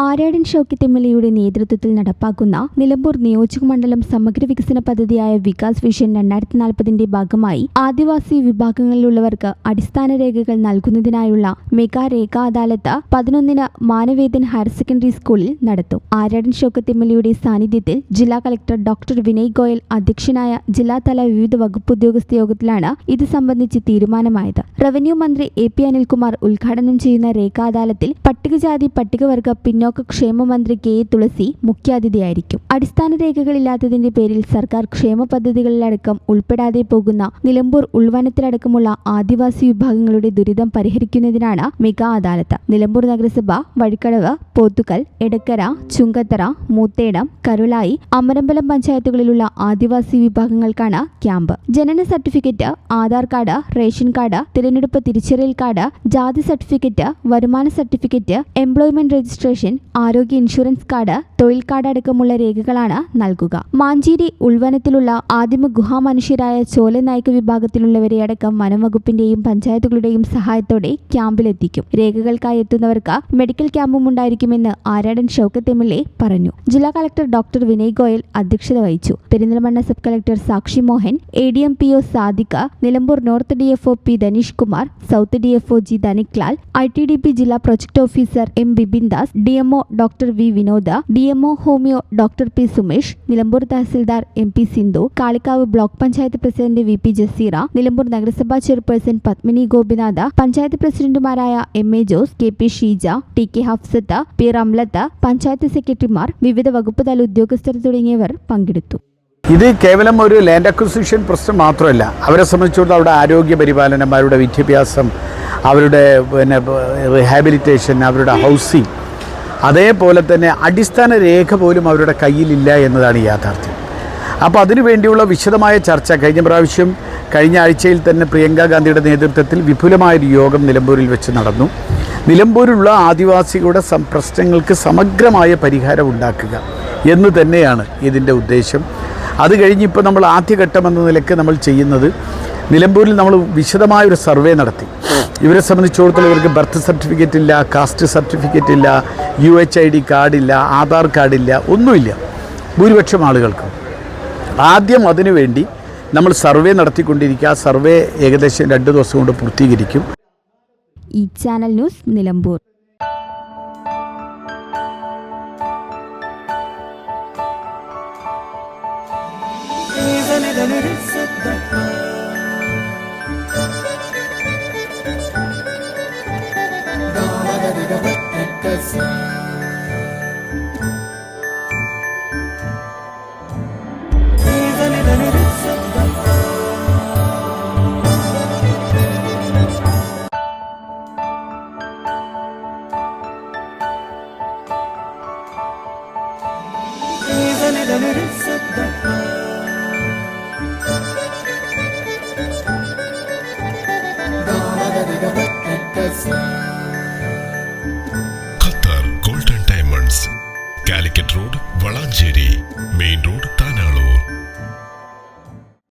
ആര്യാടൻ ഷൗക്കത്ത് എം.എൽ.എയുടെ നേതൃത്വത്തിൽ നടപ്പാക്കുന്ന നിലമ്പൂർ നിയോജകമണ്ഡലം സമഗ്ര വികസന പദ്ധതിയായ വികാസ് വിഷൻ 2040 ഭാഗമായി ആദിവാസി വിഭാഗങ്ങളിലുള്ളവർക്ക് അടിസ്ഥാന രേഖകൾ നൽകുന്നതിനായുള്ള മെഗാ രേഖാ അദാലത്ത് 11-ന് മാനവേദൻ ഹയർ സെക്കൻഡറി സ്കൂളിൽ നടത്തും. ആര്യാടൻ ഷൗക്കത്ത് എം.എൽ.എയുടെ സാന്നിധ്യത്തിൽ ജില്ലാ കളക്ടർ ഡോക്ടർ വിനയ് ഗോയൽ അധ്യക്ഷനായ ജില്ലാതല വിവിധ വകുപ്പ് ഉദ്യോഗസ്ഥ യോഗത്തിലാണ് ഇത് സംബന്ധിച്ച് തീരുമാനമായത്. റവന്യൂ മന്ത്രി എ.പി. അനിൽകുമാർ ഉദ്ഘാടനം ചെയ്യുന്ന രേഖാ അദാലത്തിൽ പട്ടികജാതി പട്ടികവർഗ പിന്നോക്ക ക്ഷേമ മന്ത്രി കെ തുളസി മുഖ്യാതിഥിയായിരിക്കും. അടിസ്ഥാന രേഖകളില്ലാത്തതിന്റെ പേരിൽ സർക്കാർ ക്ഷേമ പദ്ധതികളിലടക്കം ഉൾപ്പെടാതെ പോകുന്ന നിലമ്പൂർ ഉൾവനത്തിലടക്കമുള്ള ആദിവാസി വിഭാഗങ്ങളുടെ ദുരിതം പരിഹരിക്കുന്നതിനാണ് മെഗാ അദാലത്ത്. നിലമ്പൂർ നഗരസഭ, വഴിക്കടവ്, പോത്തുകൽ, എടക്കര, ചുങ്കത്തറ, മൂത്തേടം, കരുളായി, അമരമ്പലം പഞ്ചായത്തുകളിലുള്ള ആദിവാസി വിഭാഗങ്ങൾക്കാണ് ക്യാമ്പ്. ജനന certificate, Aadhaar card, ration card, തിരഞ്ഞെടുപ്പ് തിരിച്ചറിയൽ കാർഡ്, ജാതി സർട്ടിഫിക്കറ്റ്, വരുമാന സർട്ടിഫിക്കറ്റ്, എംപ്ലോയ്മെന്റ് രജിസ്ട്രേഷൻ, ആരോഗ്യ ഇൻഷുറൻസ് കാർഡ്, തൊഴിൽ കാർഡ് അടക്കമുള്ള രേഖകളാണ് നൽകുക. മാഞ്ചേരി ഉൾവനത്തിലുള്ള ആദിമ ഗുഹാമനുഷ്യരായ ചോല നായ്ക്ക വിഭാഗത്തിലുള്ളവരെ അടക്കം വനംവകുപ്പിന്റെയും പഞ്ചായത്തുകളുടെയും സഹായത്തോടെ ക്യാമ്പിലെത്തിക്കും. രേഖകൾക്കായി എത്തുന്നവർക്ക് മെഡിക്കൽ ക്യാമ്പും ഉണ്ടായിരിക്കുമെന്ന് ആര്യാടൻ ഷൗക്കത്ത് എം.എൽ.എ പറഞ്ഞു. ജില്ലാ കളക്ടർ ഡോക്ടർ വിനയ് ഗോയൽ അധ്യക്ഷത വഹിച്ചു. Perinthalmanna sub collector Sakshi Mohan, ADM PO Sadiq, Nilambur north DFO P Dhaneesh Kumar, south DFO G Dhaniklal, ITDP ജില്ലാ project officer M Bipin Das, DMO doctor V Vinod, DMO homeo doctor P Sumesh, Nilambur tahsildar MP Sindhu, Kalikavu block panchayat president VP Jaseera, Nilambur നഗരസഭാ ചെയർപേഴ്സൺ പത്മിനി ഗോപിനാഥ്, പഞ്ചായത്ത് പ്രസിഡന്റുമാരായ MA Jose, KP Sheeja, TK Hafsath, P Ramlath, panchayat സെക്രട്ടറിമാർ, വിവിധ വകുപ്പ് തല ഉദ്യോഗസ്ഥർ തുടങ്ങിയവർ പങ്കെടുത്തു. ഇത് കേവലം ഒരു ലാൻഡ് അക്വിസിഷൻ പ്രശ്നം മാത്രമല്ല. അവരെ സംബന്ധിച്ചിടത്തോളം അവരുടെ ആരോഗ്യ പരിപാലനം, അവരുടെ വിദ്യാഭ്യാസം, അവരുടെ റിഹാബിലിറ്റേഷൻ, അവരുടെ ഹൗസിംഗ്, അതേപോലെ തന്നെ അടിസ്ഥാന രേഖ പോലും അവരുടെ കയ്യിലില്ല എന്നതാണ് യാഥാർത്ഥ്യം. അപ്പോൾ അതിനു വേണ്ടിയുള്ള വിശദമായ ചർച്ച കഴിഞ്ഞ ആഴ്ചയിൽ തന്നെ പ്രിയങ്ക ഗാന്ധിയുടെ നേതൃത്വത്തിൽ വിപുലമായൊരു യോഗം നിലമ്പൂരിൽ വെച്ച് നടന്നു. നിലമ്പൂരിലുള്ള ആദിവാസികളുടെ പ്രശ്നങ്ങൾക്ക് സമഗ്രമായ പരിഹാരം ഉണ്ടാക്കുക എന്ന് തന്നെയാണ് ഇതിൻ്റെ ഉദ്ദേശം. അത് കഴിഞ്ഞിപ്പോൾ നമ്മൾ ആദ്യഘട്ടം എന്ന നിലയ്ക്ക് നമ്മൾ ചെയ്യുന്നത്, നിലമ്പൂരിൽ നമ്മൾ വിശദമായൊരു സർവേ നടത്തി. ഇവരെ സംബന്ധിച്ചിടത്തോളം ഇവർക്ക് ബർത്ത് സർട്ടിഫിക്കറ്റ് ഇല്ല, കാസ്റ്റ് സർട്ടിഫിക്കറ്റ് ഇല്ല, UHID കാർഡില്ല, ആധാർ കാർഡില്ല, ഒന്നുമില്ല ഭൂരിപക്ഷം ആളുകൾക്കും. ആദ്യം അതിനുവേണ്ടി നമ്മൾ സർവേ നടത്തിക്കൊണ്ടിരിക്കുക. ആ സർവേ ഏകദേശം 2 ദിവസം കൊണ്ട് പൂർത്തീകരിക്കും. ഈ channel news Nilambur. Qatar golden diamonds, Calicut road, Valanchery main road.